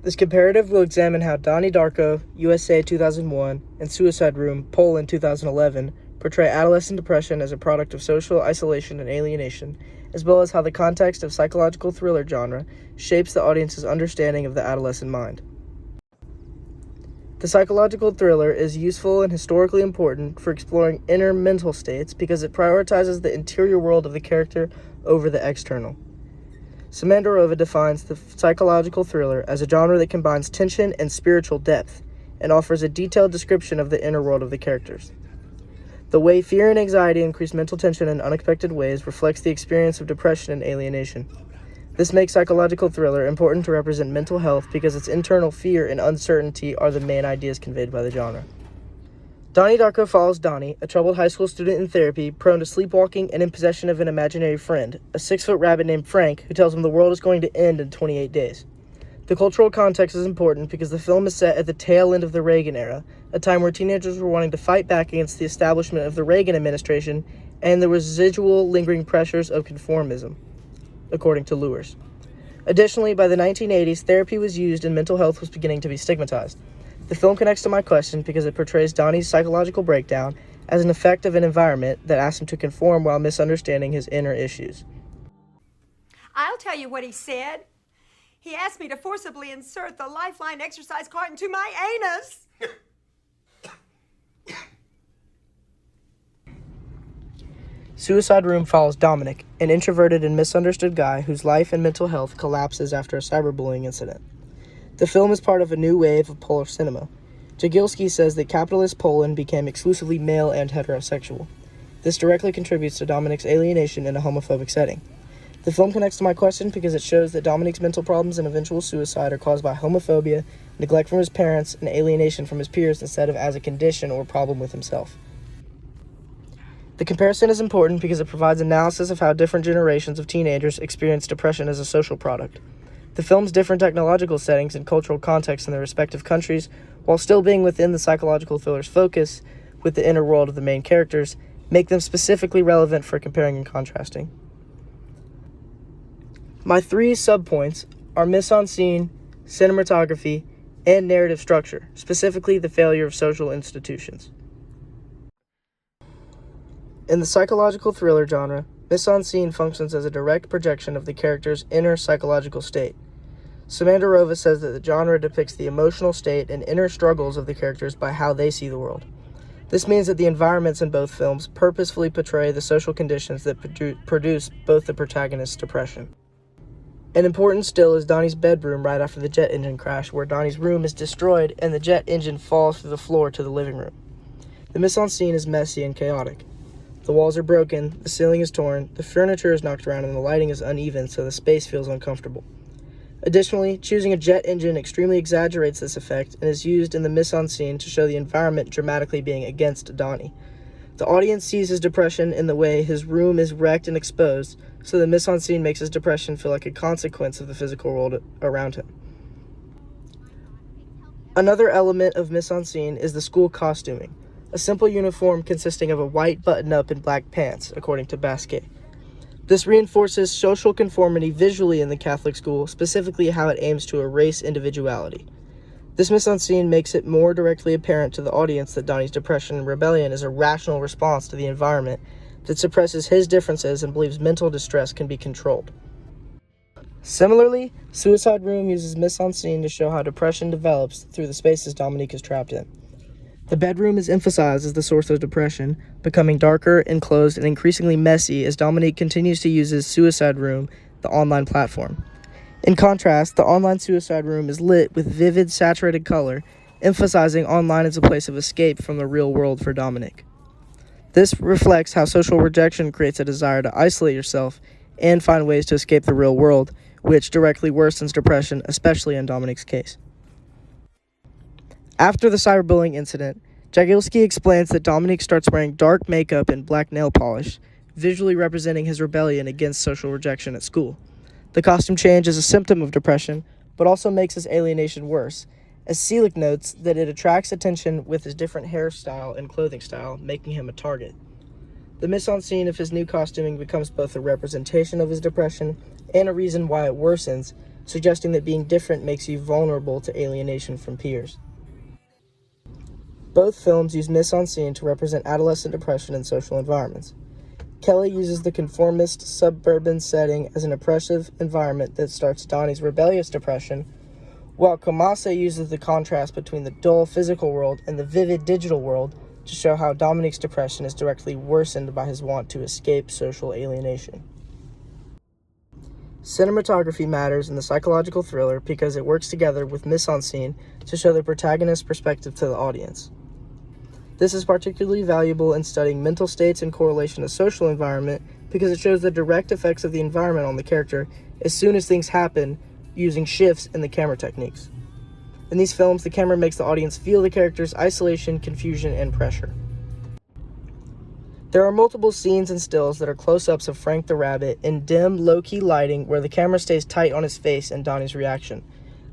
This comparative will examine how Donnie Darko, USA 2001, and Suicide Room, Poland 2011, portray adolescent depression as a product of social isolation and alienation, as well as how the context of psychological thriller genre shapes the audience's understanding of the adolescent mind. The psychological thriller is useful and historically important for exploring inner mental states because it prioritizes the interior world of the character over the external. Samandarova defines the psychological thriller as a genre that combines tension and spiritual depth and offers a detailed description of the inner world of the characters. The way fear and anxiety increase mental tension in unexpected ways reflects the experience of depression and alienation. This makes psychological thriller important to represent mental health because its internal fear and uncertainty are the main ideas conveyed by the genre. Donnie Darko follows Donnie, a troubled high school student in therapy, prone to sleepwalking and in possession of an imaginary friend, a 6-foot rabbit named Frank, who tells him the world is going to end in 28 days. The cultural context is important because the film is set at the tail end of the Reagan era, a time where teenagers were wanting to fight back against the establishment of the Reagan administration and the residual lingering pressures of conformism, according to Lewis. Additionally, by the 1980s, therapy was used and mental health was beginning to be stigmatized. The film connects to my question because it portrays Donnie's psychological breakdown as an effect of an environment that asks him to conform while misunderstanding his inner issues. I'll tell you what he said. He asked me to forcibly insert the lifeline exercise cart into my anus. Suicide Room follows Dominic, an introverted and misunderstood guy whose life and mental health collapses after a cyberbullying incident. The film is part of a new wave of Polish cinema. Jagielski says that capitalist Poland became exclusively male and heterosexual. This directly contributes to Dominic's alienation in a homophobic setting. The film connects to my question because it shows that Dominic's mental problems and eventual suicide are caused by homophobia, neglect from his parents, and alienation from his peers instead of as a condition or problem with himself. The comparison is important because it provides analysis of how different generations of teenagers experience depression as a social product. The film's different technological settings and cultural contexts in their respective countries, while still being within the psychological thriller's focus with the inner world of the main characters, make them specifically relevant for comparing and contrasting. My 3 subpoints are mise-en-scene, cinematography, and narrative structure, specifically the failure of social institutions. In the psychological thriller genre, mise-en-scene functions as a direct projection of the character's inner psychological state. Samandarova says that the genre depicts the emotional state and inner struggles of the characters by how they see the world. This means that the environments in both films purposefully portray the social conditions that produce both the protagonist's depression. An important still is Donnie's bedroom right after the jet engine crash, where Donnie's room is destroyed and the jet engine falls through the floor to the living room. The mise-en-scene is messy and chaotic. The walls are broken, the ceiling is torn, the furniture is knocked around, and the lighting is uneven, so the space feels uncomfortable. Additionally, choosing a jet engine extremely exaggerates this effect and is used in the mise-en-scene to show the environment dramatically being against Donnie. The audience sees his depression in the way his room is wrecked and exposed, so the mise-en-scene makes his depression feel like a consequence of the physical world around him. Another element of mise-en-scene is the school costuming, a simple uniform consisting of a white button-up and black pants, according to Basquet. This reinforces social conformity visually in the Catholic school, specifically how it aims to erase individuality. This mise-en-scene makes it more directly apparent to the audience that Donnie's depression and rebellion is a rational response to the environment that suppresses his differences and believes mental distress can be controlled. Similarly, Suicide Room uses mise-en-scene to show how depression develops through the spaces Dominique is trapped in. The bedroom is emphasized as the source of depression, becoming darker, enclosed, and increasingly messy as Dominique continues to use his Suicide Room, the online platform. In contrast, the online Suicide Room is lit with vivid, saturated color, emphasizing online as a place of escape from the real world for Dominique. This reflects how social rejection creates a desire to isolate yourself and find ways to escape the real world, which directly worsens depression, especially in Dominique's case. After the cyberbullying incident, Jagielski explains that Dominique starts wearing dark makeup and black nail polish, visually representing his rebellion against social rejection at school. The costume change is a symptom of depression, but also makes his alienation worse, as Selig notes that it attracts attention with his different hairstyle and clothing style, making him a target. The mise-en-scene of his new costuming becomes both a representation of his depression and a reason why it worsens, suggesting that being different makes you vulnerable to alienation from peers. Both films use mise-en-scene to represent adolescent depression in social environments. Kelly uses the conformist suburban setting as an oppressive environment that starts Donnie's rebellious depression, while Kamase uses the contrast between the dull physical world and the vivid digital world to show how Dominique's depression is directly worsened by his want to escape social alienation. Cinematography matters in the psychological thriller because it works together with mise-en-scene to show the protagonist's perspective to the audience. This is particularly valuable in studying mental states in correlation to social environment because it shows the direct effects of the environment on the character as soon as things happen using shifts in the camera techniques. In these films, the camera makes the audience feel the character's isolation, confusion, and pressure. There are multiple scenes and stills that are close-ups of Frank the Rabbit in dim, low-key lighting where the camera stays tight on his face and Donnie's reaction.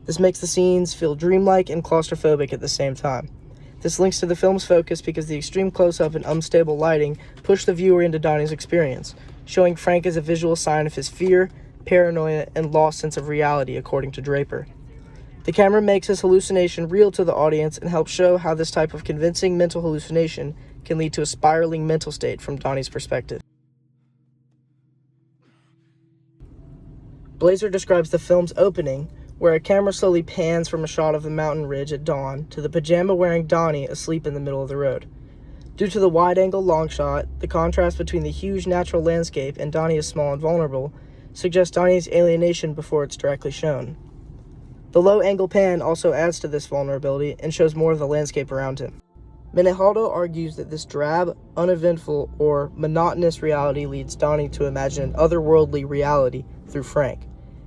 This makes the scenes feel dreamlike and claustrophobic at the same time. This links to the film's focus because the extreme close-up and unstable lighting push the viewer into Donnie's experience, showing Frank as a visual sign of his fear, paranoia, and lost sense of reality, according to Draper. The camera makes his hallucination real to the audience and helps show how this type of convincing mental hallucination can lead to a spiraling mental state from Donnie's perspective. Blazer describes the film's opening, where a camera slowly pans from a shot of the mountain ridge at dawn to the pajama-wearing Donnie asleep in the middle of the road. Due to the wide-angle long shot, the contrast between the huge natural landscape and Donnie is small and vulnerable suggests Donnie's alienation before it's directly shown. The low-angle pan also adds to this vulnerability and shows more of the landscape around him. Menehado argues that this drab, uneventful, or monotonous reality leads Donnie to imagine an otherworldly reality through Frank,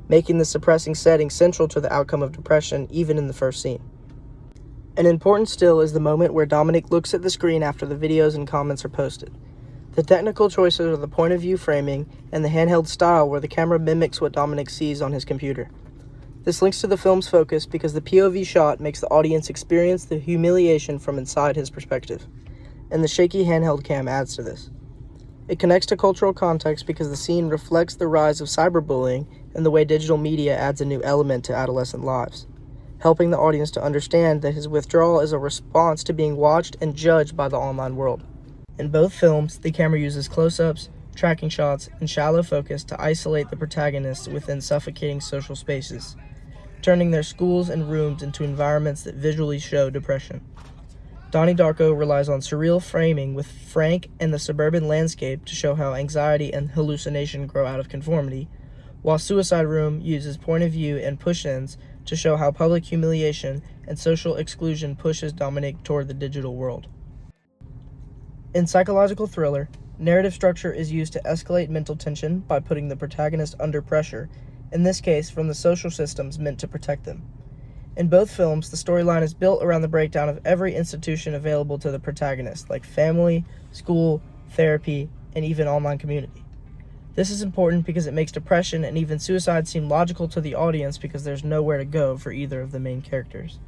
making the suppressing setting central to the outcome of depression even in the first scene. An important still is the moment where Dominic looks at the screen after the videos and comments are posted. The technical choices are the point of view framing and the handheld style where the camera mimics what Dominic sees on his computer. This links to the film's focus because the POV shot makes the audience experience the humiliation from inside his perspective, and the shaky handheld cam adds to this. It connects to cultural context because the scene reflects the rise of cyberbullying and the way digital media adds a new element to adolescent lives, helping the audience to understand that his withdrawal is a response to being watched and judged by the online world. In both films, the camera uses close-ups, tracking shots, and shallow focus to isolate the protagonists within suffocating social spaces, turning their schools and rooms into environments that visually show depression. Donnie Darko relies on surreal framing with Frank and the suburban landscape to show how anxiety and hallucination grow out of conformity, while Suicide Room uses point of view and push-ins to show how public humiliation and social exclusion pushes Dominic toward the digital world. In psychological thriller, narrative structure is used to escalate mental tension by putting the protagonist under pressure, in this case from the social systems meant to protect them. In both films, the storyline is built around the breakdown of every institution available to the protagonist, like family, school, therapy, and even online community. This is important because it makes depression and even suicide seem logical to the audience because there's nowhere to go for either of the main characters.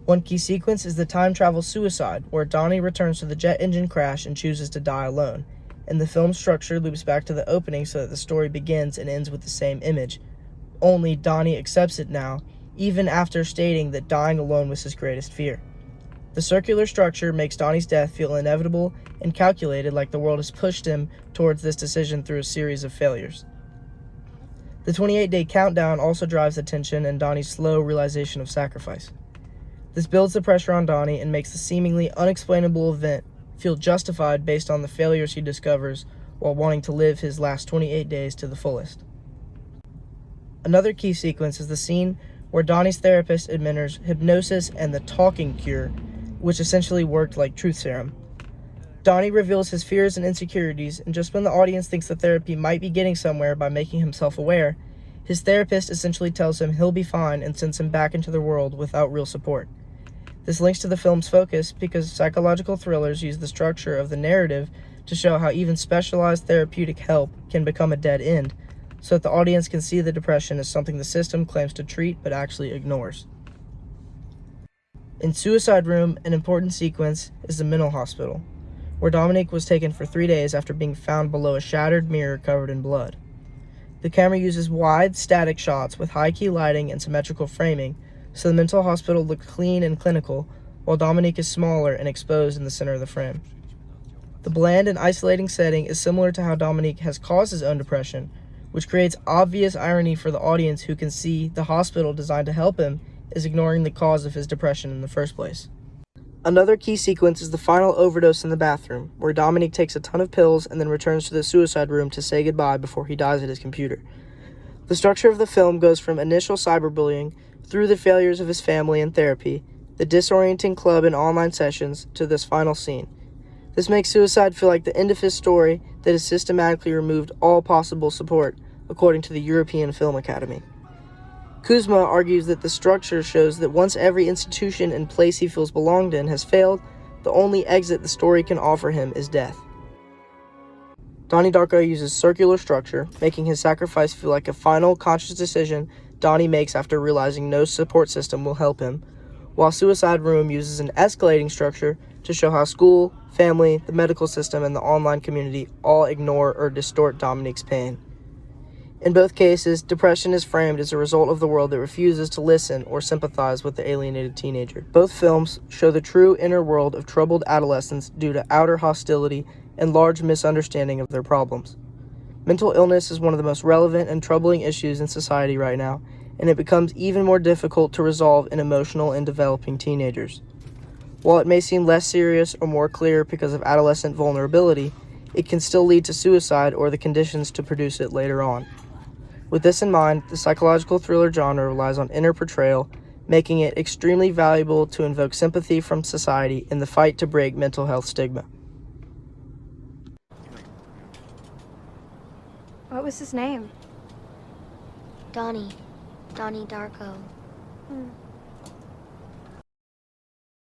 One key sequence is the time travel suicide, where Donnie returns to the jet engine crash and chooses to die alone, and the film's structure loops back to the opening so that the story begins and ends with the same image. Only Donnie accepts it now, even after stating that dying alone was his greatest fear. The circular structure makes Donnie's death feel inevitable and calculated, like the world has pushed him towards this decision through a series of failures. The 28-day countdown also drives the tension and Donnie's slow realization of sacrifice. This builds the pressure on Donnie and makes the seemingly unexplainable event feel justified based on the failures he discovers while wanting to live his last 28 days to the fullest. Another key sequence is the scene where Donnie's therapist administers hypnosis and the talking cure, which essentially worked like truth serum. Donnie reveals his fears and insecurities, and just when the audience thinks the therapy might be getting somewhere by making him self-aware, his therapist essentially tells him he'll be fine and sends him back into the world without real support. This links to the film's focus because psychological thrillers use the structure of the narrative to show how even specialized therapeutic help can become a dead end, so that the audience can see the depression as something the system claims to treat but actually ignores. In Suicide Room, an important sequence is the mental hospital, where Dominic was taken for 3 days after being found below a shattered mirror covered in blood. The camera uses wide, static shots with high-key lighting and symmetrical framing, so the mental hospital looks clean and clinical, while Dominique is smaller and exposed in the center of the frame. The bland and isolating setting is similar to how Dominique has caused his own depression, which creates obvious irony for the audience who can see the hospital designed to help him is ignoring the cause of his depression in the first place. Another key sequence is the final overdose in the bathroom, where Dominique takes a ton of pills and then returns to the suicide room to say goodbye before he dies at his computer. The structure of the film goes from initial cyberbullying, through the failures of his family and therapy, the disorienting club and online sessions, to this final scene. This makes suicide feel like the end of his story that has systematically removed all possible support, according to the European Film Academy. Kuzma argues that the structure shows that once every institution and place he feels belonged in has failed, the only exit the story can offer him is death. Donnie Darko uses circular structure, making his sacrifice feel like a final, conscious decision Donnie makes after realizing no support system will help him, while Suicide Room uses an escalating structure to show how school, family, the medical system, and the online community all ignore or distort Dominique's pain. In both cases, depression is framed as a result of the world that refuses to listen or sympathize with the alienated teenager. Both films show the true inner world of troubled adolescents due to outer hostility and large misunderstanding of their problems. Mental illness is one of the most relevant and troubling issues in society right now, and it becomes even more difficult to resolve in emotional and developing teenagers. While it may seem less serious or more clear because of adolescent vulnerability, it can still lead to suicide or the conditions to produce it later on. With this in mind, the psychological thriller genre relies on inner portrayal, making it extremely valuable to invoke sympathy from society in the fight to break mental health stigma. What was his name? Donnie. Donnie Darko. Hmm.